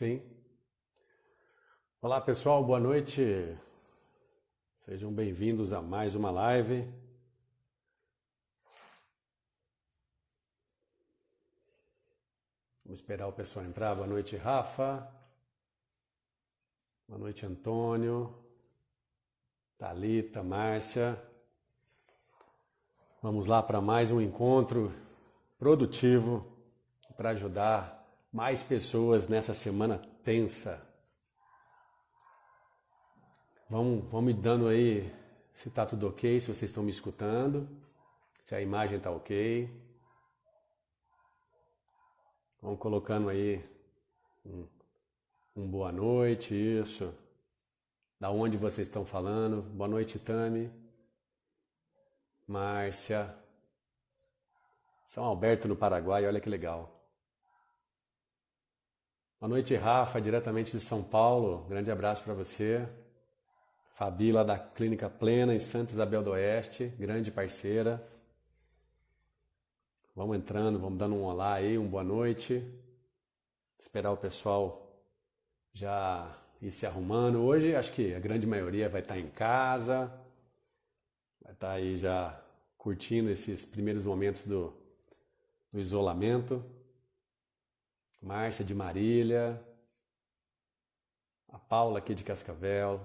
Sim. Olá pessoal, boa noite. Sejam bem-vindos a mais uma live. Vamos esperar o pessoal entrar. Boa noite, Rafa. Boa noite, Antônio, Thalita, Márcia. Vamos lá para mais um encontro produtivo para ajudar mais pessoas nessa semana tensa. Vamos me dando aí se está tudo ok, se vocês estão me escutando, se a imagem está ok. Vamos colocando aí um boa noite, isso. Da onde vocês estão falando? Boa noite, Tami, Márcia, São Alberto no Paraguai, olha que legal. Boa noite, Rafa, diretamente de São Paulo, grande abraço para você. Fabi lá da Clínica Plena em Santa Isabel do Oeste, grande parceira. Vamos entrando, vamos dando um olá aí, uma boa noite. Esperar o pessoal já ir se arrumando. Hoje acho que a grande maioria vai estar em casa, vai estar aí já curtindo esses primeiros momentos do isolamento. Márcia de Marília, a Paula aqui de Cascavel.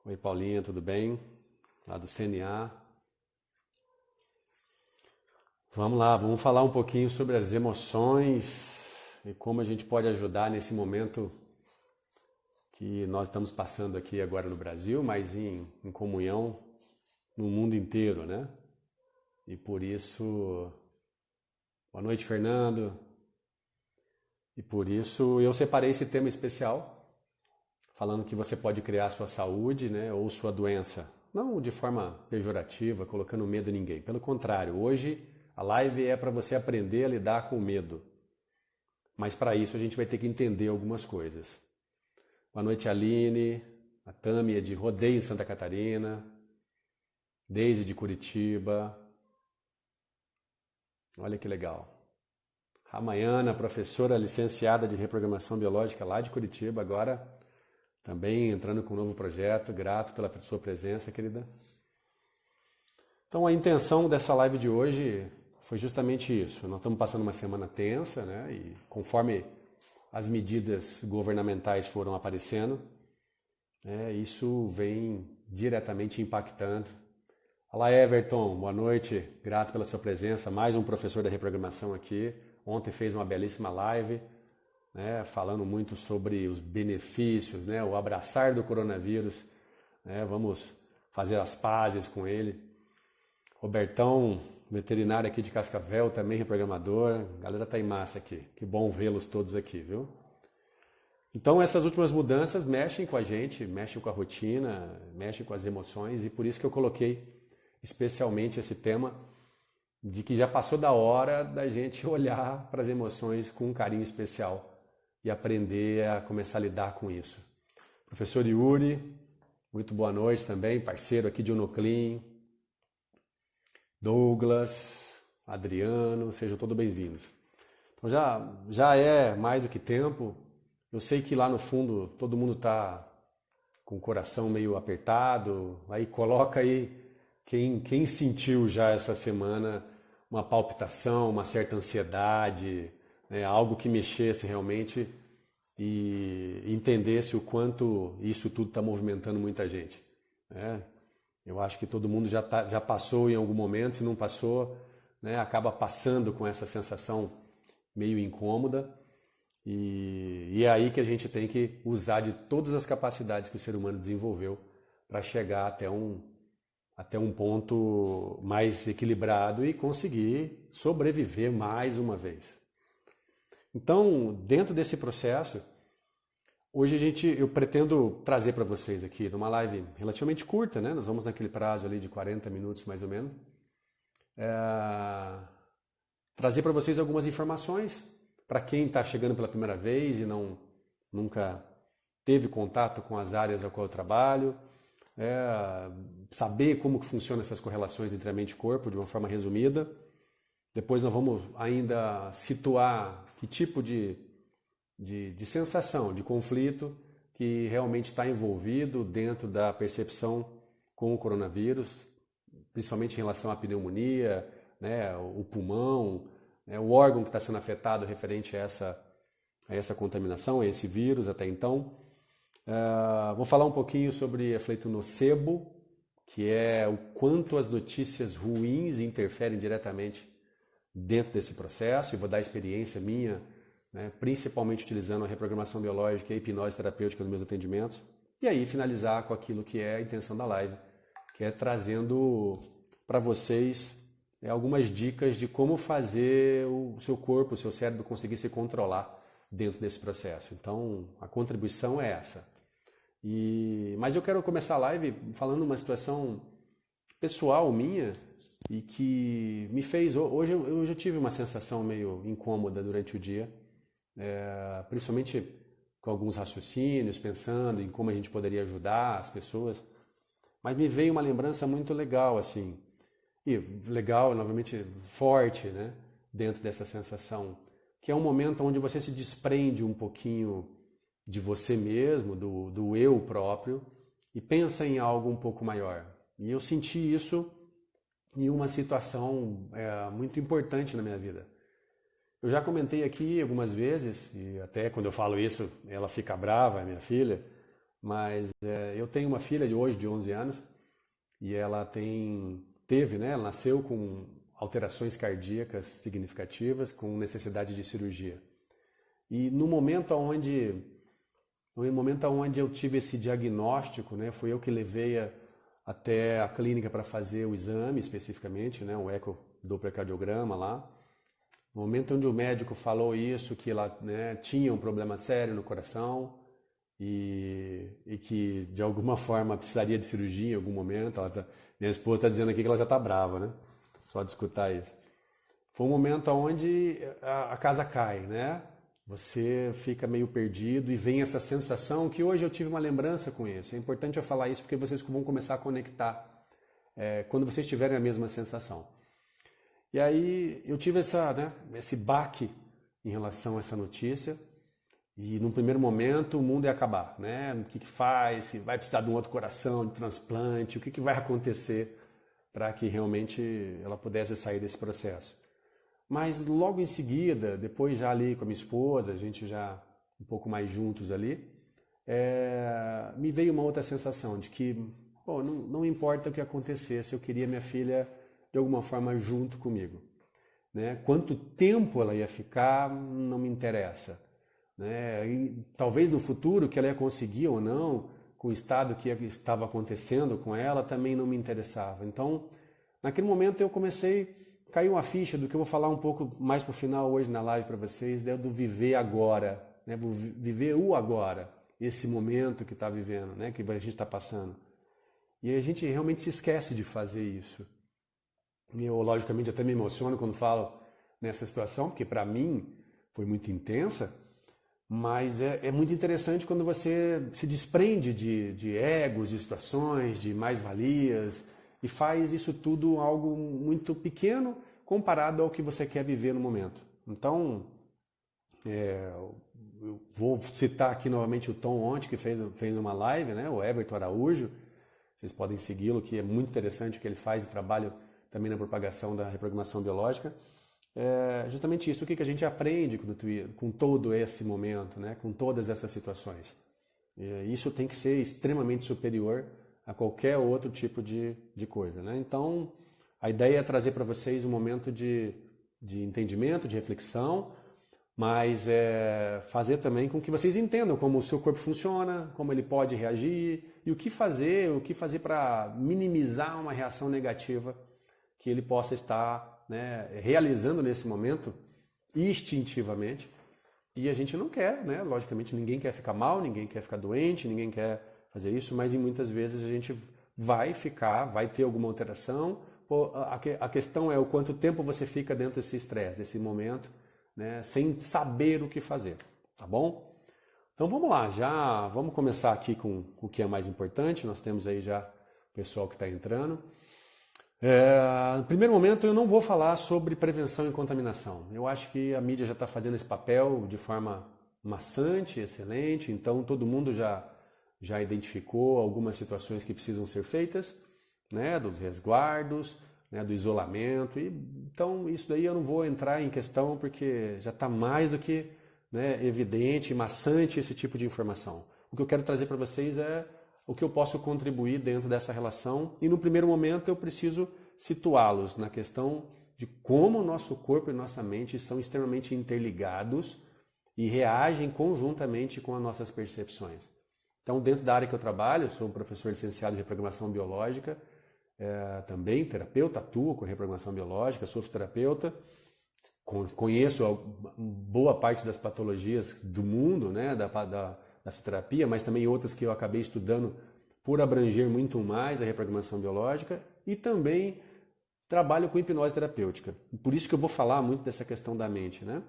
Oi Paulinha, tudo bem? Lá do CNA. Vamos lá, vamos falar um pouquinho sobre as emoções e como a gente pode ajudar nesse momento que nós estamos passando aqui agora no Brasil, mas em comunhão no mundo inteiro, né? E por isso, boa noite, Fernando. E por isso eu separei esse tema especial, falando que você pode criar sua saúde, né, ou sua doença. Não de forma pejorativa, colocando medo em ninguém. Pelo contrário, hoje a live é para você aprender a lidar com o medo. Mas para isso a gente vai ter que entender algumas coisas. Boa noite, Aline, a Tâmia de Rodeio, Santa Catarina, Deise de Curitiba. Olha que legal. Ramayana, professora licenciada de reprogramação biológica lá de Curitiba, agora também entrando com um novo projeto. Grato pela sua presença, querida. Então a intenção dessa live de hoje foi justamente isso. Nós estamos passando uma semana tensa, né? E conforme as medidas governamentais foram aparecendo, né, isso vem diretamente impactando. Olá, Everton, boa noite, grato pela sua presença, mais um professor da reprogramação aqui. Ontem fez uma belíssima live, né, falando muito sobre os benefícios, né, o abraçar do coronavírus, né, vamos fazer as pazes com ele. Robertão, veterinário aqui de Cascavel, também reprogramador, a galera tá em massa aqui, que bom vê-los todos aqui, viu? Então essas últimas mudanças mexem com a gente, mexem com a rotina, mexem com as emoções, e por isso que eu coloquei especialmente esse tema de que já passou da hora da gente olhar para as emoções com um carinho especial e aprender a começar a lidar com isso. Professor Yuri, muito boa noite também, parceiro aqui de Unoclean. Douglas, Adriano, sejam todos bem-vindos. Então já é mais do que tempo. Eu sei que lá no fundo todo mundo está com o coração meio apertado. Aí coloca aí quem sentiu já essa semana uma palpitação, uma certa ansiedade, né, algo que mexesse realmente e entendesse o quanto isso tudo está movimentando muita gente, né? Eu acho que todo mundo já passou em algum momento, se não passou, né, acaba passando com essa sensação meio incômoda. E é aí que a gente tem que usar de todas as capacidades que o ser humano desenvolveu para chegar até um ponto mais equilibrado e conseguir sobreviver mais uma vez. Então, dentro desse processo, hoje eu pretendo trazer para vocês aqui, numa live relativamente curta, né? Nós vamos naquele prazo ali de 40 minutos mais ou menos, trazer para vocês algumas informações para quem está chegando pela primeira vez e nunca teve contato com as áreas ao qual eu trabalho, saber como que funcionam essas correlações entre a mente e o corpo de uma forma resumida. Depois nós vamos ainda situar que tipo de de sensação, de conflito que realmente está envolvido dentro da percepção com o coronavírus, principalmente em relação à pneumonia, né, o pulmão, né, o órgão que está sendo afetado referente a essa contaminação, a esse vírus até então. Vou falar um pouquinho sobre efeito nocebo, que é o quanto as notícias ruins interferem diretamente dentro desse processo, e vou dar experiência minha, né, principalmente utilizando a reprogramação biológica e a hipnose terapêutica nos meus atendimentos, e aí finalizar com aquilo que é a intenção da live, que é trazendo para vocês algumas dicas de como fazer o seu corpo, o seu cérebro conseguir se controlar dentro desse processo. Então, a contribuição é essa. Mas eu quero começar a live falando uma situação pessoal minha e que me fez... Hoje eu já tive uma sensação meio incômoda durante o dia, principalmente com alguns raciocínios, pensando em como a gente poderia ajudar as pessoas, mas me veio uma lembrança muito legal, assim, e legal, novamente, forte, né, dentro dessa sensação, que é um momento onde você se desprende um pouquinho de você mesmo, do eu próprio, e pensa em algo um pouco maior. E eu senti isso em uma situação muito importante na minha vida. Eu já comentei aqui algumas vezes, e até quando eu falo isso, ela fica brava, é minha filha, mas eu tenho uma filha de hoje, de 11 anos, e ela teve, né, ela nasceu com alterações cardíacas significativas, com necessidade de cirurgia. E no momento onde eu tive esse diagnóstico, né, foi eu que levei até a clínica para fazer o exame especificamente, né, o ecodopplercardiograma lá. No momento onde o médico falou isso, que ela, né, tinha um problema sério no coração e que de alguma forma precisaria de cirurgia em algum momento, minha esposa está dizendo aqui que ela já está brava, né? Só de escutar isso. Foi um momento onde a casa cai, né? Você fica meio perdido e vem essa sensação que hoje eu tive uma lembrança com isso. É importante eu falar isso porque vocês vão começar a conectar quando vocês tiverem a mesma sensação. E aí eu tive esse baque em relação a essa notícia e num primeiro momento o mundo ia acabar, né? O que faz? Se vai precisar de um outro coração, de transplante, o que vai acontecer para que realmente ela pudesse sair desse processo. Mas logo em seguida, depois já ali com a minha esposa, a gente já um pouco mais juntos ali, me veio uma outra sensação de que não importa o que acontecesse, eu queria minha filha de alguma forma junto comigo, né? Quanto tempo ela ia ficar não me interessa, né? E talvez no futuro que ela ia conseguir ou não, com o estado que estava acontecendo com ela, também não me interessava. Então, naquele momento caiu uma ficha do que eu vou falar um pouco mais para o final hoje na live para vocês, do viver agora, né? Viver o agora, esse momento que está vivendo, né? Que a gente está passando. E a gente realmente se esquece de fazer isso. Eu, logicamente, até me emociono quando falo nessa situação, porque para mim foi muito intensa, mas é muito interessante quando você se desprende de egos, de situações, de mais-valias, e faz isso tudo algo muito pequeno comparado ao que você quer viver no momento. Então, eu vou citar aqui novamente o Tom ontem, que fez uma live, né? O Everton Araújo, vocês podem segui-lo, que é muito interessante o que ele faz, de trabalho também na propagação da reprogramação biológica. Justamente isso, o que a gente aprende com todo esse momento, né? Com todas essas situações. Isso tem que ser extremamente superior a qualquer outro tipo de coisa, né? Então, a ideia é trazer para vocês um momento de entendimento, de reflexão, mas fazer também com que vocês entendam como o seu corpo funciona, como ele pode reagir e o que fazer para minimizar uma reação negativa que ele possa estar, né, realizando nesse momento instintivamente. E a gente não quer, né? Logicamente, ninguém quer ficar mal, ninguém quer ficar doente, ninguém quer fazer isso, mas muitas vezes a gente vai ter alguma alteração. A questão é o quanto tempo você fica dentro desse estresse, desse momento, né, sem saber o que fazer, tá bom? Então vamos lá, vamos começar aqui com o que é mais importante. Nós temos aí já o pessoal que está entrando. No primeiro momento eu não vou falar sobre prevenção e contaminação. Eu acho que a mídia já está fazendo esse papel de forma maçante, excelente, então todo mundo já identificou algumas situações que precisam ser feitas, né, dos resguardos, né, do isolamento, e, então isso daí eu não vou entrar em questão porque já está mais do que, né, evidente, maçante esse tipo de informação. O que eu quero trazer para vocês é o que eu posso contribuir dentro dessa relação e no primeiro momento eu preciso situá-los na questão de como o nosso corpo e nossa mente são extremamente interligados e reagem conjuntamente com as nossas percepções. Então, dentro da área que eu trabalho, eu sou um professor licenciado em reprogramação biológica, também terapeuta, atuo com reprogramação biológica, sou fisioterapeuta, conheço boa parte das patologias do mundo, né, da fisioterapia, mas também outras que eu acabei estudando por abranger muito mais a reprogramação biológica e também trabalho com hipnose terapêutica. Por isso que eu vou falar muito dessa questão da mente, né?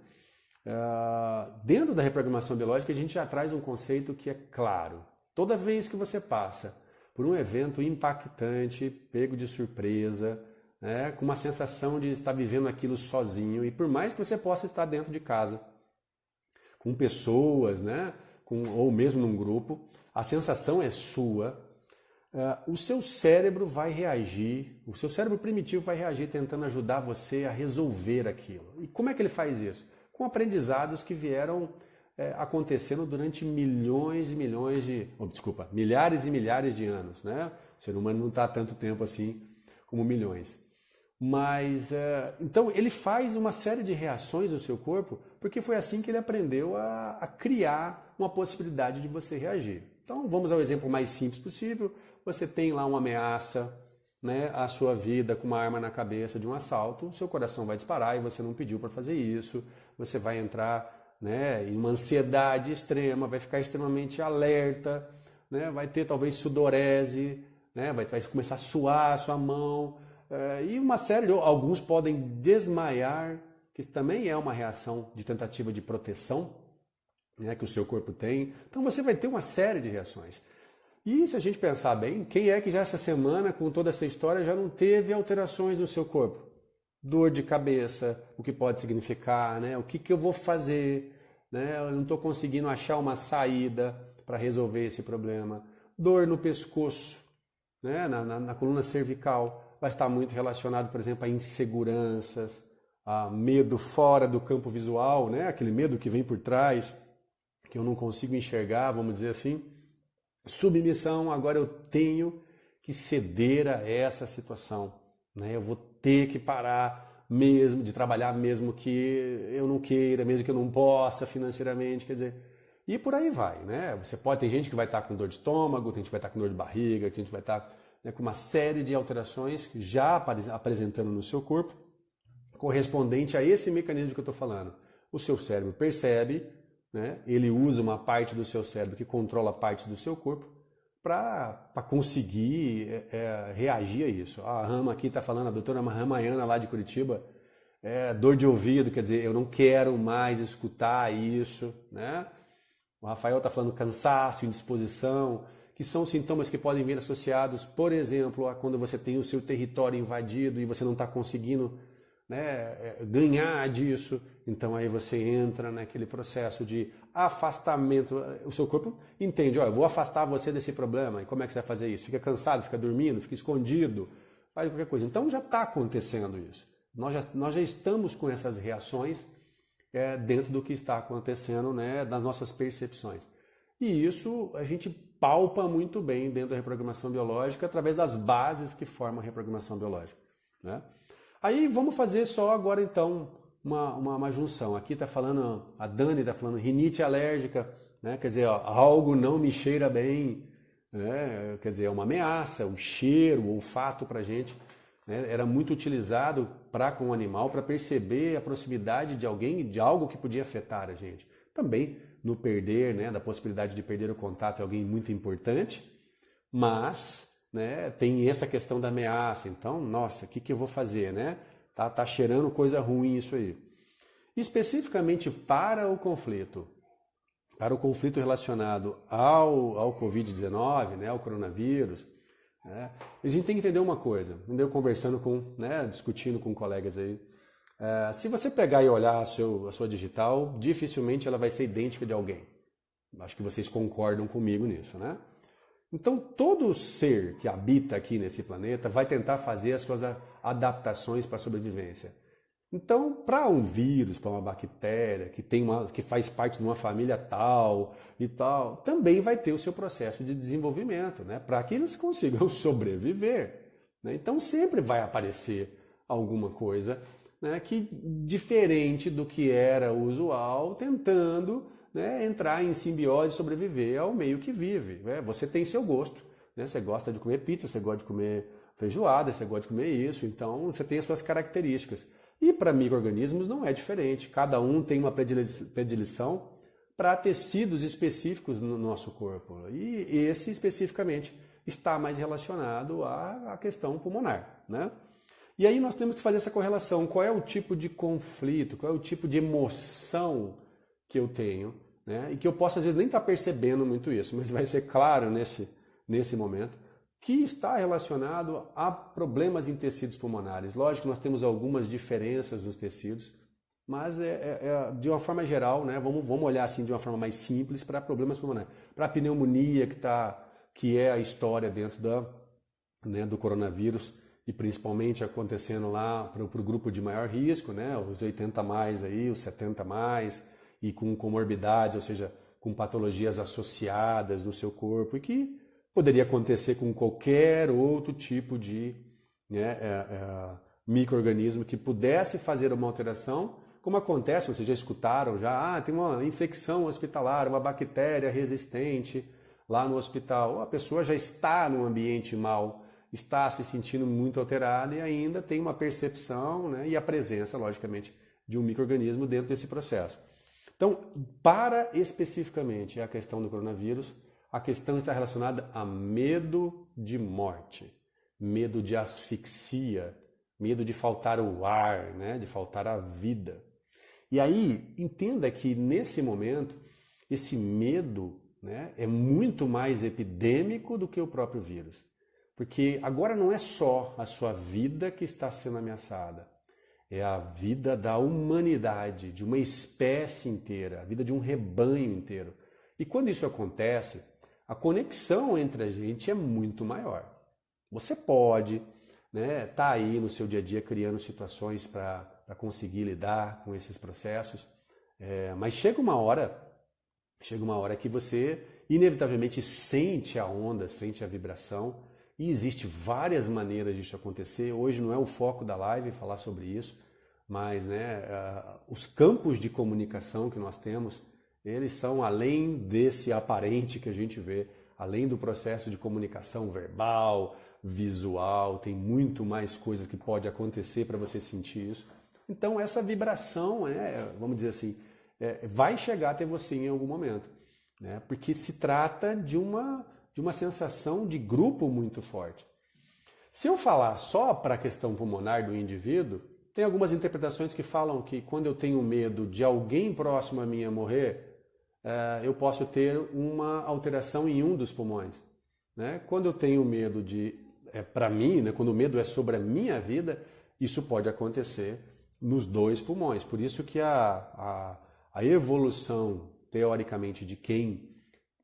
Dentro da reprogramação biológica a gente já traz um conceito que é claro. Toda vez que você passa por um evento impactante, pego de surpresa, né, com uma sensação de estar vivendo aquilo sozinho, e por mais que você possa estar dentro de casa, com pessoas, né, ou mesmo num grupo, a sensação é sua, o seu cérebro vai reagir, o seu cérebro primitivo vai reagir tentando ajudar você a resolver aquilo. E como é que ele faz isso? Com aprendizados que vieram acontecendo durante milhares e milhares de anos, né? O ser humano não está há tanto tempo assim como milhões. Mas, então, ele faz uma série de reações no seu corpo porque foi assim que ele aprendeu a criar uma possibilidade de você reagir. Então, vamos ao exemplo mais simples possível. Você tem lá uma ameaça, né, à sua vida com uma arma na cabeça de um assalto, seu coração vai disparar e você não pediu para fazer isso, você vai entrar, né, em uma ansiedade extrema, vai ficar extremamente alerta, né, vai ter talvez sudorese, né, vai começar a suar a sua mão, e uma série, alguns podem desmaiar, que também é uma reação de tentativa de proteção, né, que o seu corpo tem. Então você vai ter uma série de reações. E se a gente pensar bem, quem é que já essa semana, com toda essa história, já não teve alterações no seu corpo? Dor de cabeça, o que pode significar, né? O que eu vou fazer? Né? Eu não estou conseguindo achar uma saída para resolver esse problema. Dor no pescoço, né? na coluna cervical, vai estar muito relacionado, por exemplo, a inseguranças, a medo fora do campo visual, né? Aquele medo que vem por trás, que eu não consigo enxergar, vamos dizer assim. Submissão, agora eu tenho que ceder a essa situação, né? Eu vou ter que parar mesmo de trabalhar, mesmo que eu não queira, mesmo que eu não possa financeiramente, quer dizer, e por aí vai, né? Tem gente que vai estar com dor de estômago, tem gente que vai estar com dor de barriga, tem gente que vai estar, né, com uma série de alterações já apresentando no seu corpo, correspondente a esse mecanismo que eu estou falando. O seu cérebro percebe, né? Ele usa uma parte do seu cérebro que controla parte do seu corpo para conseguir reagir a isso. A Rama aqui está falando, a doutora Ramayana lá de Curitiba, dor de ouvido, quer dizer, eu não quero mais escutar isso, né? O Rafael está falando cansaço, indisposição, que são sintomas que podem vir associados, por exemplo, a quando você tem o seu território invadido e você não está conseguindo, né, ganhar disso, então aí você entra naquele processo de afastamento. O seu corpo entende, eu vou afastar você desse problema, e como é que você vai fazer isso? Fica cansado, fica dormindo, fica escondido, faz qualquer coisa. Então já está acontecendo isso. Nós já estamos com essas reações dentro do que está acontecendo, né, das nossas percepções. E isso a gente palpa muito bem dentro da reprogramação biológica através das bases que formam a reprogramação biológica, né? Aí vamos fazer só agora então uma junção. Aqui está falando, a Dani está falando rinite alérgica, né? Quer dizer, algo não me cheira bem, né? Quer dizer, é uma ameaça, o cheiro, o olfato para a gente, né, era muito utilizado com o animal para perceber a proximidade de alguém, de algo que podia afetar a gente. Também no perder, né, da possibilidade de perder o contato é alguém muito importante, mas, né, tem essa questão da ameaça. Então, nossa, o que eu vou fazer, né? Tá cheirando coisa ruim isso aí. Especificamente para o conflito relacionado ao Covid-19, né, ao coronavírus, né, a gente tem que entender uma coisa. Andei conversando discutindo com colegas aí. Se você pegar e olhar a sua digital, dificilmente ela vai ser idêntica de alguém. Acho que vocês concordam comigo nisso, né? Então, todo ser que habita aqui nesse planeta vai tentar fazer as suas adaptações para a sobrevivência. Então, para um vírus, para uma bactéria que faz parte de uma família tal e tal, também vai ter o seu processo de desenvolvimento, né? Para que eles consigam sobreviver, né? Então, sempre vai aparecer alguma coisa, né, que diferente do que era usual, tentando, né, entrar em simbiose e sobreviver ao meio que vive, né? Você tem seu gosto, né? Você gosta de comer pizza, você gosta de comer feijoada, você gosta de comer isso, então você tem as suas características. E para micro-organismos não é diferente, cada um tem uma predileção para tecidos específicos no nosso corpo, e esse especificamente está mais relacionado à questão pulmonar, né? E aí nós temos que fazer essa correlação, qual é o tipo de conflito, qual é o tipo de emoção que eu tenho, né? E que eu posso às vezes nem estar percebendo muito isso, mas vai ser claro nesse momento, que está relacionado a problemas em tecidos pulmonares. Lógico que nós temos algumas diferenças nos tecidos, mas de uma forma geral, né? Vamos olhar assim de uma forma mais simples para problemas pulmonares. Para a pneumonia, que é a história dentro né, do coronavírus, e principalmente acontecendo lá para o grupo de maior risco, né? Os 80 mais aí, os 70 mais, e com comorbidades, ou seja, com patologias associadas no seu corpo, e que poderia acontecer com qualquer outro tipo de, né, micro-organismo que pudesse fazer uma alteração, como acontece, vocês já escutaram, tem uma infecção hospitalar, uma bactéria resistente lá no hospital, a pessoa já está num ambiente mau, está se sentindo muito alterada e ainda tem uma percepção, né, e a presença, logicamente, de um micro-organismo dentro desse processo. Então, para especificamente a questão do coronavírus, a questão está relacionada a medo de morte, medo de asfixia, medo de faltar o ar, né, de faltar a vida. E aí, entenda que nesse momento, esse medo, né, é muito mais epidêmico do que o próprio vírus. Porque agora não é só a sua vida que está sendo ameaçada, é a vida da humanidade, de uma espécie inteira, a vida de um rebanho inteiro. E quando isso acontece, a conexão entre a gente é muito maior. Você pode, né, tá aí no seu dia a dia criando situações para conseguir lidar com esses processos, mas chega uma hora que você inevitavelmente sente a onda, sente a vibração, e existe várias maneiras disso acontecer. Hoje não é o foco da live falar sobre isso, mas, né, os campos de comunicação que nós temos, eles são além desse aparente que a gente vê, além do processo de comunicação verbal, visual, tem muito mais coisas que pode acontecer para você sentir isso. Então essa vibração, vamos dizer assim, vai chegar até você em algum momento, né? Porque se trata de uma sensação de grupo muito forte. Se eu falar só para a questão pulmonar do indivíduo, tem algumas interpretações que falam que quando eu tenho medo de alguém próximo a mim morrer, eu posso ter uma alteração em um dos pulmões, né? Quando eu tenho medo para mim, né, quando o medo é sobre a minha vida, isso pode acontecer nos dois pulmões. Por isso que a evolução, teoricamente, de quem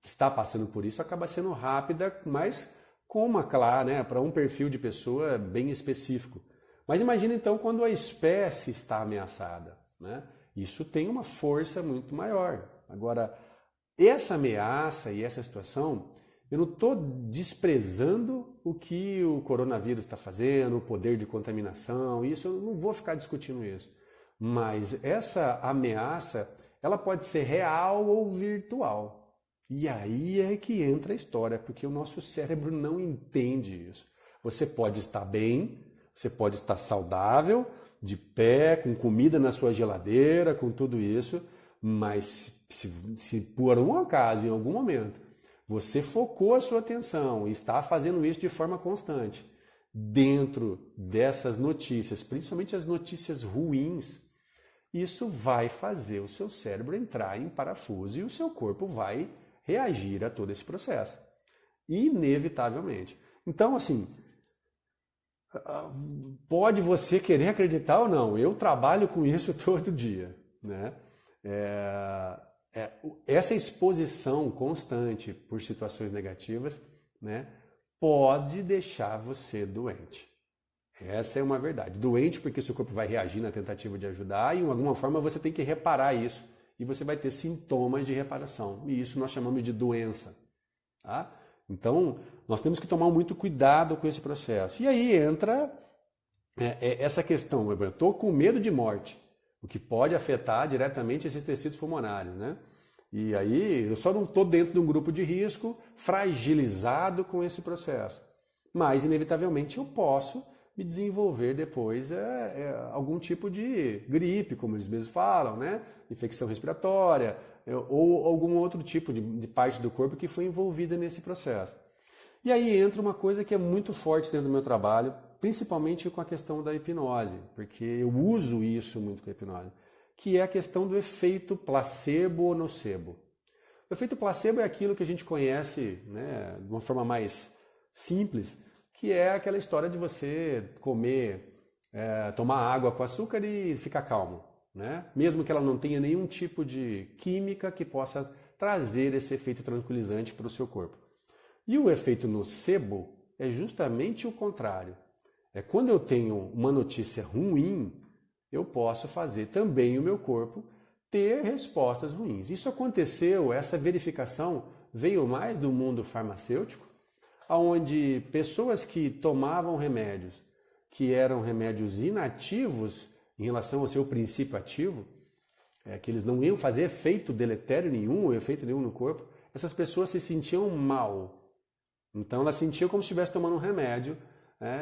está passando por isso acaba sendo rápida, mas com uma clara, né, para um perfil de pessoa bem específico. Mas imagina então quando a espécie está ameaçada, né? Isso tem uma força muito maior. Agora, essa ameaça e essa situação, eu não estou desprezando o que o coronavírus está fazendo, o poder de contaminação, isso eu não vou ficar discutindo isso. Mas essa ameaça, ela pode ser real ou virtual. E aí é que entra a história, porque o nosso cérebro não entende isso. Você pode estar bem, você pode estar saudável, de pé, com comida na sua geladeira, com tudo isso, mas se por um acaso, em algum momento, você focou a sua atenção e está fazendo isso de forma constante, dentro dessas notícias, principalmente as notícias ruins, isso vai fazer o seu cérebro entrar em parafuso e o seu corpo vai reagir a todo esse processo, inevitavelmente. Então, assim, Pode você querer acreditar ou não, eu trabalho com isso todo dia, né? Essa exposição constante por situações negativas, né, pode deixar você doente. Essa é uma verdade. Doente porque seu corpo vai reagir na tentativa de ajudar e, de alguma forma, você tem que reparar isso. E você vai ter sintomas de reparação. E isso nós chamamos de doença. Tá? Então, nós temos que tomar muito cuidado com esse processo. E aí entra essa questão. Eu estou com medo de morte, o que pode afetar diretamente esses tecidos pulmonares, né? E aí eu só não estou dentro de um grupo de risco fragilizado com esse processo. Mas, inevitavelmente, eu posso me desenvolver depois algum tipo de gripe, como eles mesmos falam, né? Infecção respiratória, ou algum outro tipo de parte do corpo que foi envolvida nesse processo. E aí entra uma coisa que é muito forte dentro do meu trabalho, principalmente com a questão da hipnose, porque eu uso isso muito com a hipnose, que é a questão do efeito placebo ou nocebo. O efeito placebo é aquilo que a gente conhece, né, de uma forma mais simples, que é aquela história de você comer, tomar água com açúcar e ficar calmo, né? Mesmo que ela não tenha nenhum tipo de química que possa trazer esse efeito tranquilizante para o seu corpo. E o efeito nocebo é justamente o contrário. É quando eu tenho uma notícia ruim, eu posso fazer também o meu corpo ter respostas ruins. Isso aconteceu, essa verificação veio mais do mundo farmacêutico, onde pessoas que tomavam remédios que eram remédios inativos em relação ao seu princípio ativo, que eles não iam fazer efeito deletério nenhum ou efeito nenhum no corpo, essas pessoas se sentiam mal. Então elas sentiam como se estivesse tomando um remédio,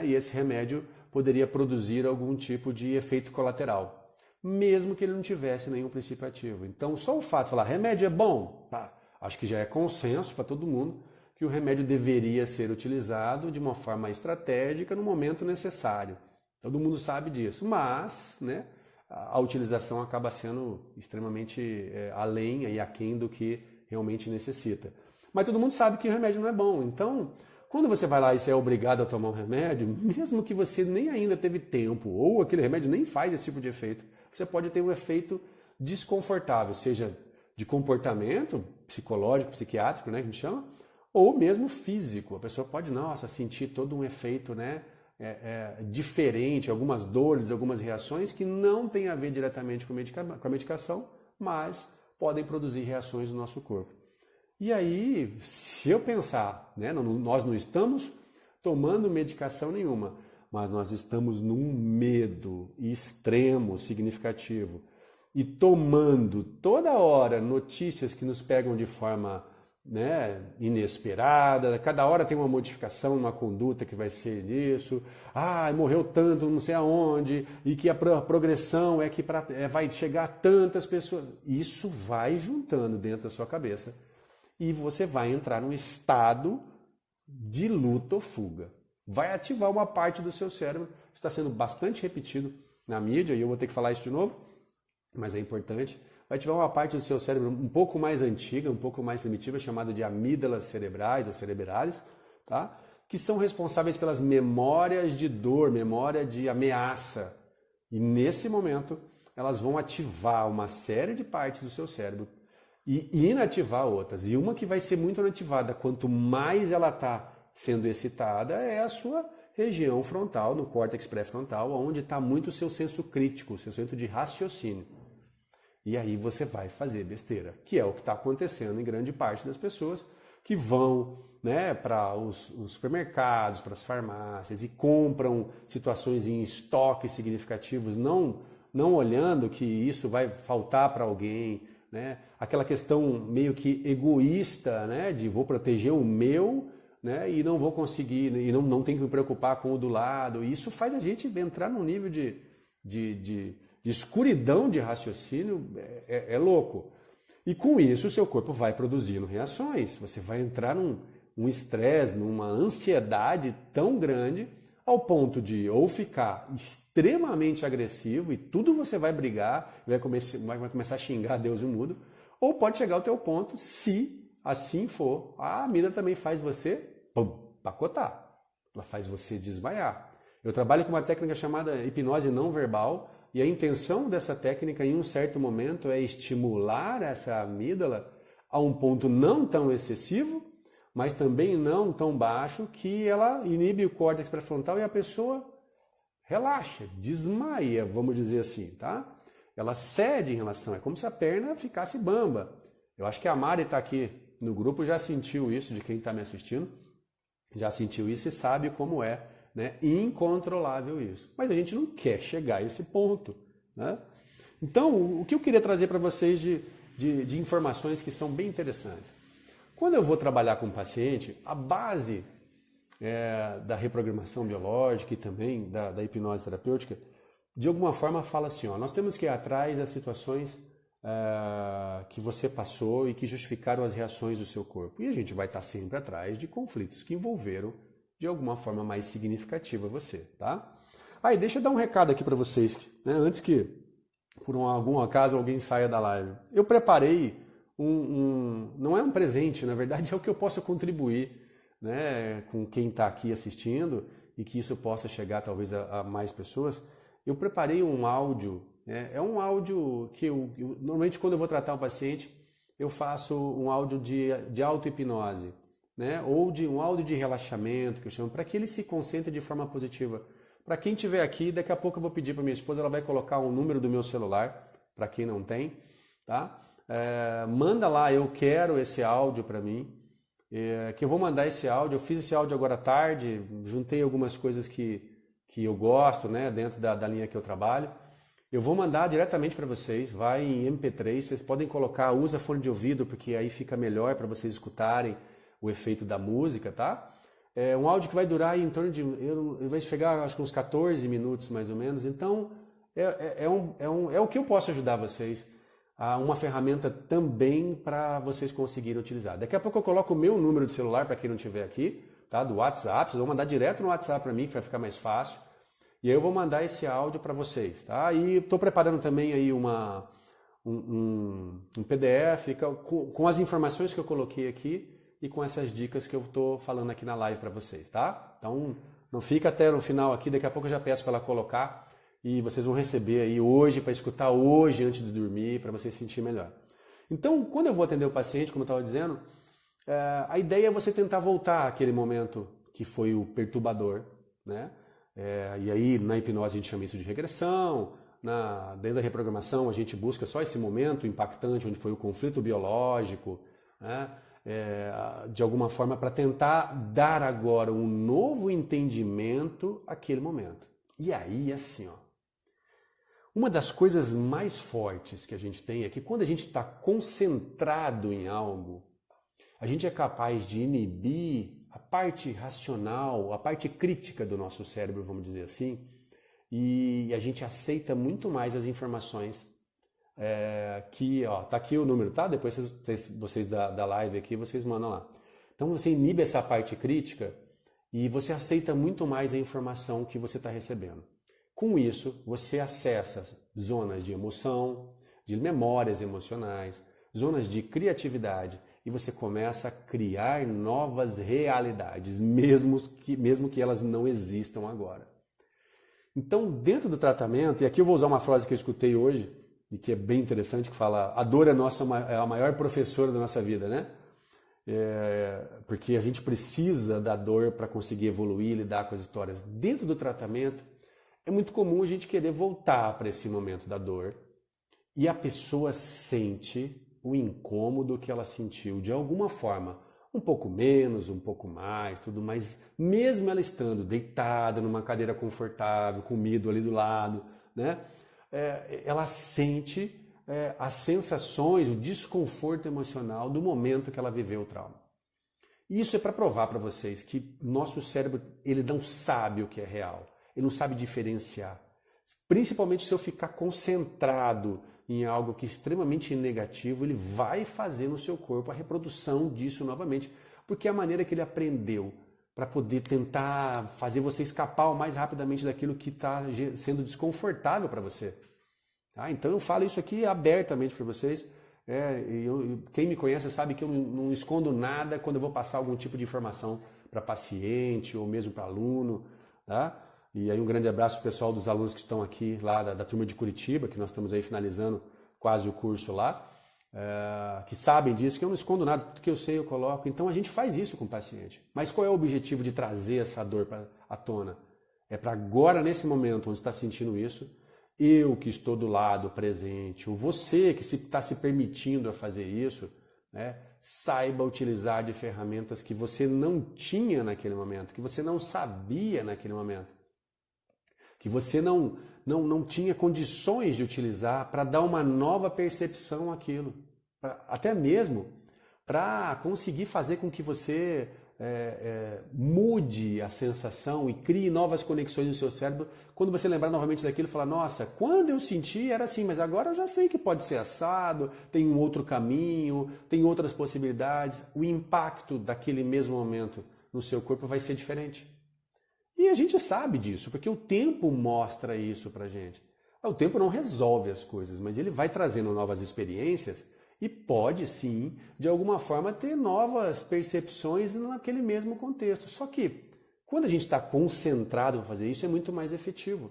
e esse remédio poderia produzir algum tipo de efeito colateral, mesmo que ele não tivesse nenhum princípio ativo. Então só o fato de falar remédio é bom, acho que já é consenso para todo mundo que o remédio deveria ser utilizado de uma forma estratégica no momento necessário. Todo mundo sabe disso, mas, né, a utilização acaba sendo extremamente além e aquém do que realmente necessita. Mas todo mundo sabe que o remédio não é bom. Então, quando você vai lá e você é obrigado a tomar um remédio, mesmo que você nem ainda teve tempo, ou aquele remédio nem faz esse tipo de efeito, você pode ter um efeito desconfortável, seja de comportamento, psicológico, psiquiátrico, né, que a gente chama, ou mesmo físico. A pessoa pode, sentir todo um efeito, né, diferente, algumas dores, algumas reações que não tem a ver diretamente com a medicação, mas podem produzir reações no nosso corpo. E aí, se eu pensar, né, nós não estamos tomando medicação nenhuma, mas nós estamos num medo extremo, significativo, e tomando toda hora notícias que nos pegam de forma, né, inesperada, cada hora tem uma modificação, uma conduta que vai ser disso, morreu tanto, não sei aonde, e que a progressão é que vai chegar a tantas pessoas. Isso vai juntando dentro da sua cabeça e você vai entrar num estado de luta ou fuga. Vai ativar uma parte do seu cérebro, está sendo bastante repetido na mídia, e eu vou ter que falar isso de novo, mas é importante. Vai ativar uma parte do seu cérebro um pouco mais antiga, um pouco mais primitiva, chamada de amígdalas cerebrais ou cerebrales, tá? Que são responsáveis pelas memórias de dor, memória de ameaça. E nesse momento, elas vão ativar uma série de partes do seu cérebro e inativar outras. E uma que vai ser muito inativada, quanto mais ela está sendo excitada, é a sua região frontal, no córtex pré-frontal, onde está muito o seu senso crítico, o seu centro de raciocínio. E aí você vai fazer besteira, que é o que está acontecendo em grande parte das pessoas que vão, né, para os supermercados, para as farmácias e compram situações em estoques significativos, não olhando que isso vai faltar para alguém, né? Aquela questão meio que egoísta, né, de vou proteger o meu, né, e não vou conseguir, e não tenho que me preocupar com o do lado. E isso faz a gente entrar num nível de escuridão de raciocínio é louco. E com isso o seu corpo vai produzindo reações. Você vai entrar num estresse, numa ansiedade tão grande, ao ponto de ou ficar extremamente agressivo e tudo você vai brigar, vai começar a xingar Deus e o mundo, ou pode chegar ao teu ponto, se assim for, a amígdala também faz você pacotar. Ela faz você desmaiar. Eu trabalho com uma técnica chamada hipnose não verbal e a intenção dessa técnica em um certo momento é estimular essa amígdala a um ponto não tão excessivo, mas também não tão baixo que ela inibe o córtex pré-frontal e a pessoa relaxa, desmaia, vamos dizer assim, tá? Ela cede em relação, é como se a perna ficasse bamba. Eu acho que a Mari está aqui no grupo, já sentiu isso, de quem está me assistindo, já sentiu isso e sabe como é, né? Incontrolável isso. Mas a gente não quer chegar a esse ponto, né? Então, o que eu queria trazer para vocês de informações que são bem interessantes. Quando eu vou trabalhar com um paciente, a base da reprogramação biológica e também da hipnose terapêutica, de alguma forma fala assim, ó, nós temos que ir atrás das situações que você passou e que justificaram as reações do seu corpo. E a gente vai estar sempre atrás de conflitos que envolveram de alguma forma mais significativa você, tá? Aí, deixa eu dar um recado aqui para vocês, né, antes que por algum acaso alguém saia da live. Eu preparei não é um presente, na verdade é o que eu posso contribuir, né, com quem está aqui assistindo e que isso possa chegar talvez a mais pessoas. Eu preparei um áudio, né, é um áudio que normalmente quando eu vou tratar um paciente, eu faço um áudio de auto-hipnose, né, ou de um áudio de relaxamento, que eu chamo, para que ele se concentre de forma positiva. Para quem estiver aqui, daqui a pouco eu vou pedir para minha esposa, ela vai colocar um número do meu celular, para quem não tem, tá? Manda lá, eu quero esse áudio para mim, que eu vou mandar esse áudio. Eu fiz esse áudio agora à tarde, juntei algumas coisas que eu gosto, né, dentro da linha que eu trabalho. Eu vou mandar diretamente para vocês, vai em MP3, vocês podem colocar, usa fone de ouvido, porque aí fica melhor para vocês escutarem o efeito da música, tá? É um áudio que vai durar em torno de, vai chegar acho que uns 14 minutos mais ou menos, então é o que eu posso ajudar vocês, uma ferramenta também para vocês conseguirem utilizar. Daqui a pouco eu coloco o meu número de celular para quem não estiver aqui, tá? Do WhatsApp, vocês vão mandar direto no WhatsApp para mim, que vai ficar mais fácil, e aí eu vou mandar esse áudio para vocês, tá? E estou preparando também aí um PDF com as informações que eu coloquei aqui, e com essas dicas que eu estou falando aqui na live para vocês, tá? Então, não fica até no final aqui, daqui a pouco eu já peço para ela colocar e vocês vão receber aí hoje, para escutar hoje antes de dormir, para você se sentir melhor. Então, quando eu vou atender o paciente, como eu estava dizendo, a ideia é você tentar voltar àquele momento que foi o perturbador, né? E aí, na hipnose a gente chama isso de regressão, dentro da reprogramação a gente busca só esse momento impactante, onde foi o conflito biológico, né? De alguma forma para tentar dar agora um novo entendimento àquele momento. E aí, assim, ó, uma das coisas mais fortes que a gente tem é que quando a gente está concentrado em algo, a gente é capaz de inibir a parte racional, a parte crítica do nosso cérebro, vamos dizer assim, e a gente aceita muito mais as informações que, ó, tá aqui o número, tá? Depois vocês da live aqui, vocês mandam lá. Então você inibe essa parte crítica e você aceita muito mais a informação que você está recebendo. Com isso, você acessa zonas de emoção, de memórias emocionais, zonas de criatividade e você começa a criar novas realidades, mesmo que elas não existam agora. Então, dentro do tratamento, e aqui eu vou usar uma frase que eu escutei hoje, e que é bem interessante, que fala, a dor é a maior professora da nossa vida, né? Porque a gente precisa da dor para conseguir evoluir, lidar com as histórias. Dentro do tratamento, é muito comum a gente querer voltar para esse momento da dor e a pessoa sente o incômodo que ela sentiu de alguma forma, um pouco menos, um pouco mais, tudo mais, mesmo ela estando deitada numa cadeira confortável, comido ali do lado, né? Ela sente as sensações, o desconforto emocional do momento que ela viveu o trauma. E isso é para provar para vocês que nosso cérebro, ele não sabe o que é real, ele não sabe diferenciar. Principalmente se eu ficar concentrado em algo que é extremamente negativo, ele vai fazer no seu corpo a reprodução disso novamente, porque é a maneira que ele aprendeu para poder tentar fazer você escapar o mais rapidamente daquilo que está sendo desconfortável para você. Tá? Então eu falo isso aqui abertamente para vocês. Quem me conhece sabe que eu não escondo nada quando eu vou passar algum tipo de informação para paciente ou mesmo para aluno. Tá? E aí um grande abraço para o pessoal dos alunos que estão aqui lá da turma de Curitiba, que nós estamos aí finalizando quase o curso lá, que sabem disso, que eu não escondo nada, tudo que eu sei eu coloco. Então a gente faz isso com o paciente. Mas qual é o objetivo de trazer essa dor à tona? É para agora, nesse momento onde está sentindo isso, eu que estou do lado presente, ou você que está se permitindo a fazer isso, né, saiba utilizar de ferramentas que você não tinha naquele momento, que você não sabia naquele momento, que você não tinha condições de utilizar para dar uma nova percepção àquilo. Até mesmo para conseguir fazer com que você mude a sensação e crie novas conexões no seu cérebro. Quando você lembrar novamente daquilo e falar, nossa, quando eu senti era assim, mas agora eu já sei que pode ser assado, tem um outro caminho, tem outras possibilidades. O impacto daquele mesmo momento no seu corpo vai ser diferente. E a gente sabe disso, porque o tempo mostra isso pra gente. O tempo não resolve as coisas, mas ele vai trazendo novas experiências e pode sim, de alguma forma, ter novas percepções naquele mesmo contexto. Só que, quando a gente está concentrado para fazer isso, é muito mais efetivo.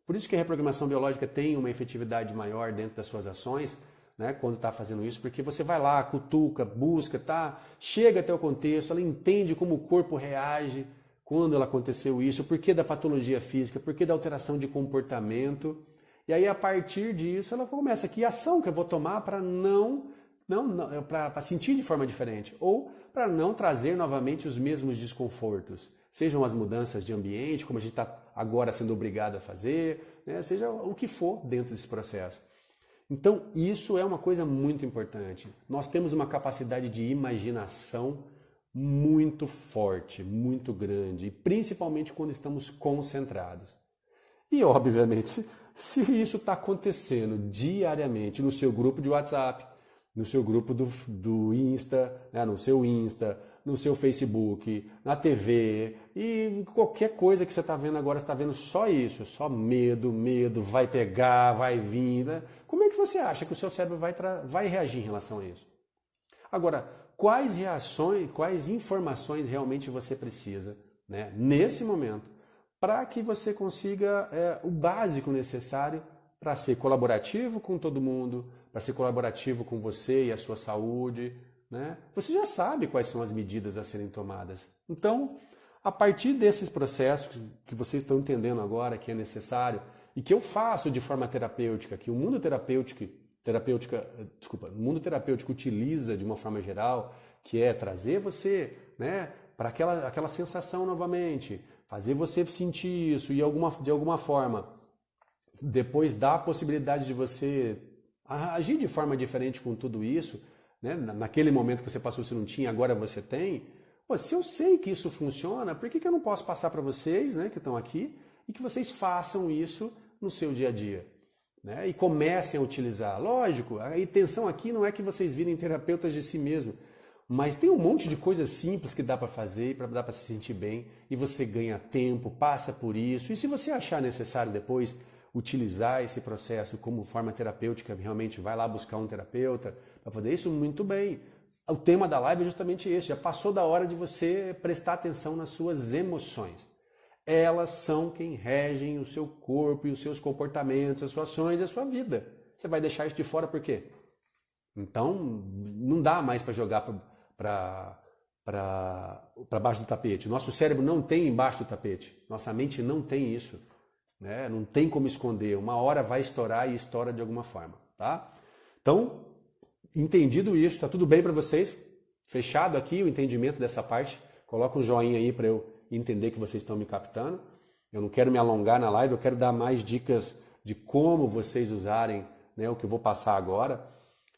Por isso que a reprogramação biológica tem uma efetividade maior dentro das suas ações, né, quando está fazendo isso, porque você vai lá, cutuca, busca, chega até o contexto, ela entende como o corpo reage quando ela aconteceu isso, o porquê da patologia física, o porquê da alteração de comportamento. E aí, a partir disso, ela começa, que ação que eu vou tomar para para sentir de forma diferente, ou para não trazer novamente os mesmos desconfortos. Sejam as mudanças de ambiente, como a gente está agora sendo obrigado a fazer, né? Seja o que for dentro desse processo. Então, isso é uma coisa muito importante. Nós temos uma capacidade de imaginação muito forte, muito grande, e principalmente quando estamos concentrados. E, obviamente, se isso está acontecendo diariamente no seu grupo de WhatsApp, no seu grupo do Insta, né, no seu Insta, no seu Facebook, na TV, e qualquer coisa que você está vendo agora, você está vendo só isso, só medo, vai pegar, vai vir, né? Como é que você acha que o seu cérebro vai reagir em relação a isso? Agora, quais reações, quais informações realmente você precisa, né, nesse momento, para que você consiga o básico necessário para ser colaborativo com todo mundo, para ser colaborativo com você e a sua saúde, né? Você já sabe quais são as medidas a serem tomadas. Então, a partir desses processos que vocês estão entendendo agora que é necessário e que eu faço de forma terapêutica, que o mundo terapêutico utiliza de uma forma geral, que é trazer você, né, para aquela sensação novamente, fazer você sentir isso e de alguma forma depois dá a possibilidade de você agir de forma diferente com tudo isso, né? Naquele momento que você passou você não tinha, agora você tem. Pô, se eu sei que isso funciona, por que eu não posso passar para vocês, né, que estão aqui, e que vocês façam isso no seu dia a dia, né? E comecem a utilizar. Lógico, a intenção aqui não é que vocês virem terapeutas de si mesmo, mas tem um monte de coisas simples que dá para fazer, dá para se sentir bem, e você ganha tempo, passa por isso, e se você achar necessário depois utilizar esse processo como forma terapêutica, realmente vai lá buscar um terapeuta para fazer isso, muito bem. O tema da live é justamente esse, já passou da hora de você prestar atenção nas suas emoções. Elas são quem regem o seu corpo e os seus comportamentos, as suas ações e a sua vida. Você vai deixar isso de fora por quê? Então, não dá mais para jogar para baixo do tapete. Nosso cérebro não tem embaixo do tapete. Nossa mente não tem isso, né? Não tem como esconder. Uma hora vai estourar e estoura de alguma forma, tá? Então, entendido isso, tá tudo bem para vocês? Fechado aqui o entendimento dessa parte? Coloca um joinha aí para eu entender que vocês estão me captando. Eu não quero me alongar na live, eu quero dar mais dicas de como vocês usarem, né, o que eu vou passar agora.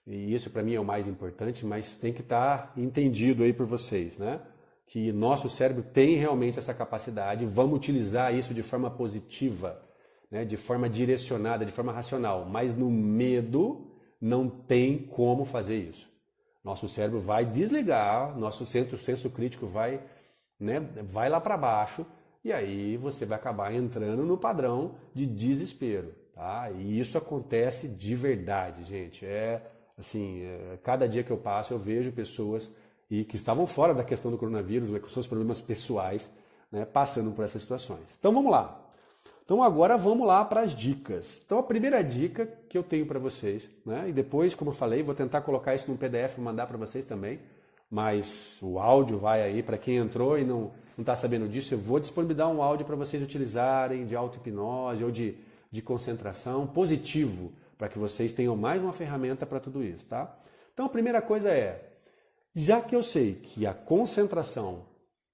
E isso para mim é o mais importante, mas tem que estar entendido aí por vocês, né? Que nosso cérebro tem realmente essa capacidade, vamos utilizar isso de forma positiva, né? De forma direcionada, de forma racional. Mas no medo não tem como fazer isso. Nosso cérebro vai desligar, nosso senso crítico vai, né, vai lá para baixo e aí você vai acabar entrando no padrão de desespero, tá? E isso acontece de verdade, gente. Cada dia que eu passo eu vejo pessoas que estavam fora da questão do coronavírus, com seus problemas pessoais, né, passando por essas situações. Então vamos lá. Então agora vamos lá para as dicas. Então a primeira dica que eu tenho para vocês, né? E depois, como eu falei, vou tentar colocar isso num PDF e mandar para vocês também, mas o áudio vai aí para quem entrou e não está sabendo disso, eu vou disponibilizar um áudio para vocês utilizarem de auto-hipnose ou de concentração positivo, para que vocês tenham mais uma ferramenta para tudo isso, tá? Então a primeira coisa é, já que eu sei que a concentração,